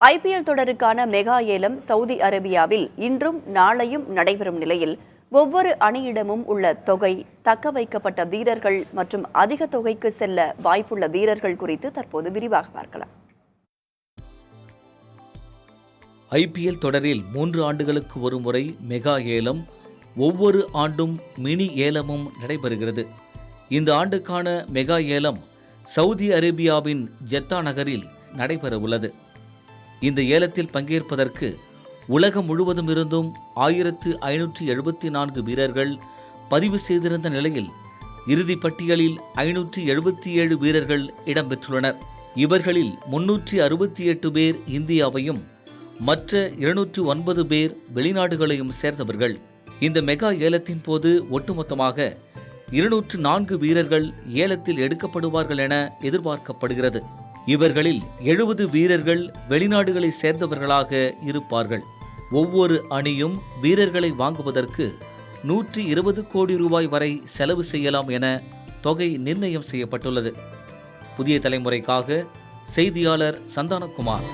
IPL தொடருக்கான mega ஏலம் Saudi அரேபியாவில் இன்றும் நாளையும் நடைபெறும் நிலையில் ஒவ்வொரு அணியிடமும் உள்ள தொகை, தக்க வைக்கப்பட்ட வீரர்கள் மற்றும் அதிக தொகைக்கு செல்ல வாய்ப்புள்ள வீரர்கள் குறித்து தற்போது விரிவாக பார்க்கலாம். ஐபிஎல் தொடரில் 3 ஆண்டுகளுக்கு ஒரு முறை மெகா ஏலம், ஒவ்வொரு ஆண்டும் மினி ஏலமும் நடைபெறுகிறது. இந்த ஆண்டுக்கான மெகா ஏலம் சவுதி அரேபியாவின் ஜெத்தா நகரில் நடைபெறவுள்ளது. இந்த ஏலத்தில் பங்கேற்பதற்கு உலகம் முழுவதும் இருந்தும் 1574 வீரர்கள் பதிவு செய்திருந்த நிலையில் இறுதிப் பட்டியலில் 577 வீரர்கள் இடம்பெற்றுள்ளனர். இவர்களில் 368 பேர் இந்தியாவையும் மற்ற 209 பேர் வெளிநாடுகளையும் சேர்ந்தவர்கள். இந்த மெகா ஏலத்தின் போது ஒட்டுமொத்தமாக 204 வீரர்கள் ஏலத்தில் எடுக்கப்படுவார்கள் என எதிர்பார்க்கப்படுகிறது. இவர்களில் 70 வீரர்கள் வெளிநாடுகளை சேர்ந்தவர்களாக இருப்பார்கள். ஒவ்வொரு அணியும் வீரர்களை வாங்குவதற்கு 120 கோடி ரூபாய் வரை செலவு செய்யலாம் என தொகை நிர்ணயம் செய்யப்பட்டுள்ளது. புதிய தலைமுறைக்காக செய்தியாளர் சந்தானகுமார்.